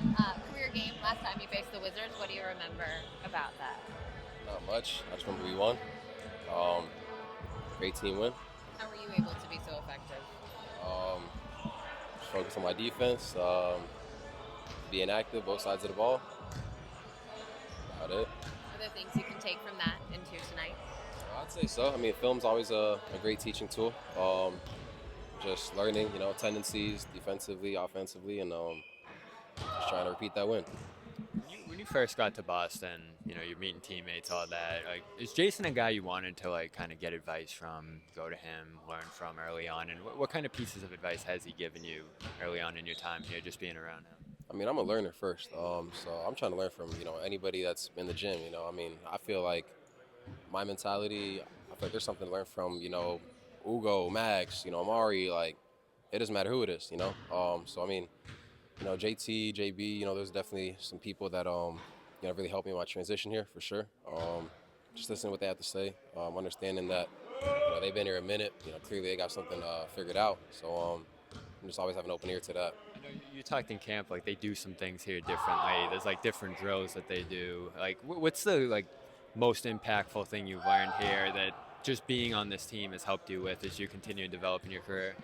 Career game, last time you faced the Wizards. What do you remember about that? Not much. I just remember we won. Um, Great team win. How were you able to be so effective? Um, just focus on my defense, being active, both sides of the ball. About it. Are there things you can take from that into tonight? I'd say so. I mean, film's always a great teaching tool. Just learning, tendencies defensively, offensively, and just trying to repeat that win. When you first got to Boston, you're meeting teammates, all that. Like, is Jason a guy you wanted to like kind of get advice from, go to him, learn from early on? And what kind of pieces of advice has he given you early on in your time here, just being around him? I mean, I'm a learner first, so I'm trying to learn from anybody that's in the gym. I mean, I feel like my mentality. I feel like there's something to learn from Ugo, Max, Amari. Like, it doesn't matter who it is. So I mean, JT, JB. There's definitely some people that really helped me in my transition here for sure. Just listening to what they have to say, understanding that they've been here a minute. Clearly they got something figured out. So I'm just always have an open ear to that. You talked in camp like they do some things here differently. There's like different drills that they do. Like, what's the like most impactful thing you've learned here that just being on this team has helped you with as you continue to develop in your career?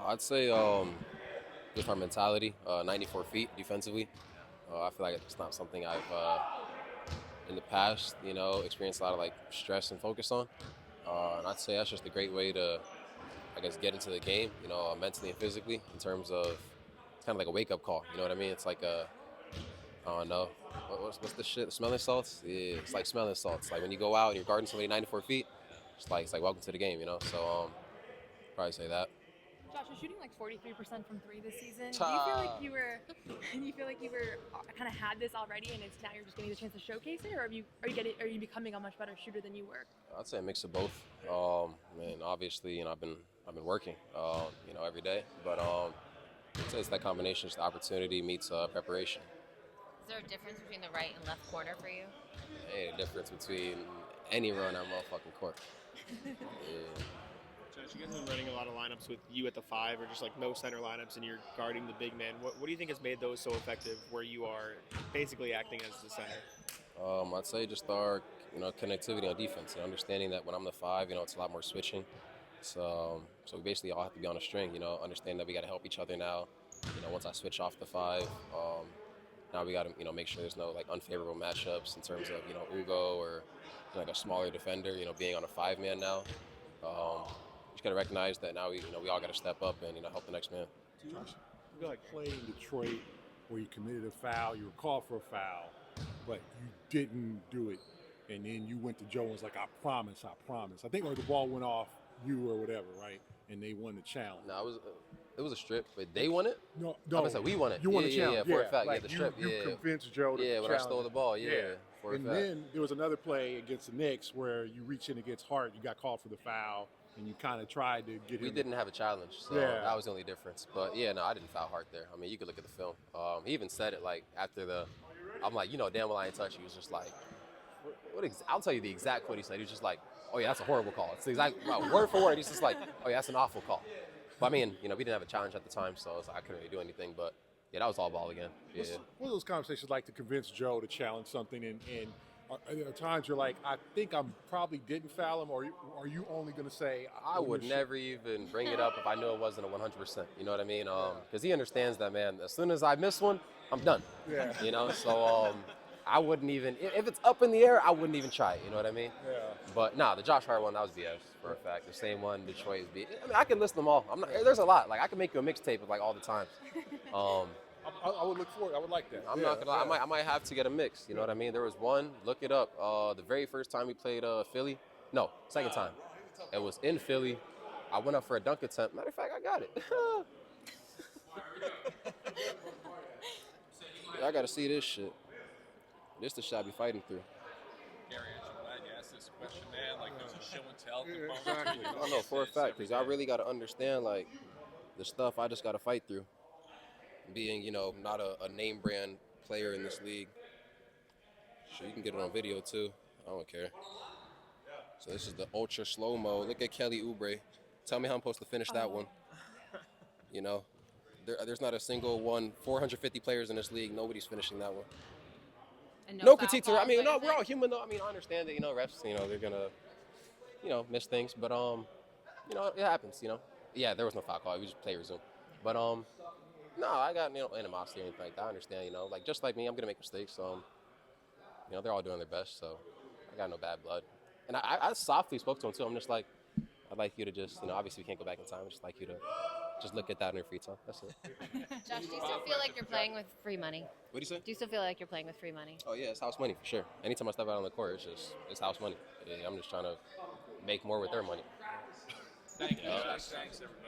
I'd say just our mentality, 94 feet defensively. I feel like it's not something I've in the past, experienced a lot of like stress and focus on. And I'd say that's just a great way to, I guess, get into the game, mentally and physically. In terms of, it's kind of like a wake up call. You know what I mean? It's like I don't know, what's the shit? Smelling salts? Yeah, it's like smelling salts. Like when you go out and you're guarding somebody 94 feet, it's like welcome to the game. So probably say that. Josh, you're shooting like 43% from three this season. Do you feel like Ta. you were, do you feel like you were kind of had this already, and it's now you're just getting the chance to showcase it, or are you becoming a much better shooter than you were? I'd say a mix of both. Obviously, I've been working, every day. But I'd say it's that combination. It's the opportunity meets preparation. Is there a difference between the right and left corner for you? Ain't a difference between any run on motherfucking court. Yeah. Josh, you guys have been running a lot of lineups with you at the five, or just like no center lineups, and you're guarding the big man. What do you think has made those so effective, where you are basically acting as the center? I'd say just our connectivity on defense and understanding that when I'm the five, it's a lot more switching. So we basically all have to be on a string. Understand that we got to help each other now. Once I switch off the five, now we got to make sure there's no like unfavorable matchups in terms of Ugo or like a smaller defender. Being on a five man now. Just got to recognize that now we all got to step up and help the next man. Josh, you like played in Detroit where you committed a foul, you were called for a foul, but you didn't do it, and then you went to Joe and was like, I promise. I think like the ball went off you or whatever, right? And they won the challenge. No, it was a strip, but they won it. No, I said we won it. You won the challenge. Yeah, for a fact. Like The strip. you Yeah, convinced Joe to when I challenge stole the it. ball. Yeah, for a And fact. then there was another play against the Knicks where you reach in against Hart, you got called for the foul, and you kind of tried to get him. We didn't have a challenge, so Yeah. that was the only difference. But yeah, no, I didn't foul Hart there. I mean, you could look at the film. He even said it like after I'm like, damn well I ain't touch you. He was just like, I'll tell you the exact quote he said. He was just like, oh yeah, that's a horrible call. It's the exact word for word. He's just like, oh yeah, that's an awful call. But I mean, we didn't have a challenge at the time, so it's like I couldn't really do anything. But yeah, that was all ball again. Yeah. What are those conversations like to convince Joe to challenge something? And are there times you're like, I think I probably didn't foul him, or are you only going to say? I would never even bring it up if I knew it wasn't a 100%. You know what I mean? Because he understands that, man. As soon as I miss one, I'm done. Yeah. So I wouldn't even, if it's up in the air, I wouldn't even try it. You know what I mean? Yeah. But nah, the Josh Hart one, that was BS for a fact. The same one, Detroit is BS. I mean, I can list them all. There's a lot. Like I can make you a mixtape of like all the times. I would look forward. I would like that. I'm not gonna lie. I might have to get a mix. You know what I mean? There was one. Look it up. The very first time we played Philly. No, second time. It was in Philly. I went up for a dunk attempt. Matter of fact, I got it. I gotta see this shit. This the shot I be fighting through. Gary, I'm glad you asked this question, man. Like, there's a show and tell component. Exactly. I know for a fact because I really gotta understand like the stuff I just gotta fight through. Being not a name brand player in this league. Sure, you can get it on video too. I don't care. So this is the ultra slow mo. Look at Kelly Oubre. Tell me how I'm supposed to finish that one. there's not a single one. 450 players in this league. Nobody's finishing that one. And No foul critique to. calls, I mean, what no, you're we're all saying? human though. I mean, I understand that refs. They're gonna miss things, but it happens. Yeah, there was no foul call. We just play resume. But no, I got animosity or anything like that. I understand. Like just like me, I'm gonna make mistakes. So they're all doing their best. So I got no bad blood. And I softly spoke to him too. I'm just like, I'd like you to just obviously we can't go back in time. I'd just like you to just look at that in your free time. That's it. Josh, do you still feel like you're playing with free money? What do you say? Do you still feel like you're playing with free money? Oh yeah, it's house money for sure. Anytime I step out on the court, it's house money. I'm just trying to make more with their money. Thank you, Josh. Thanks, everybody.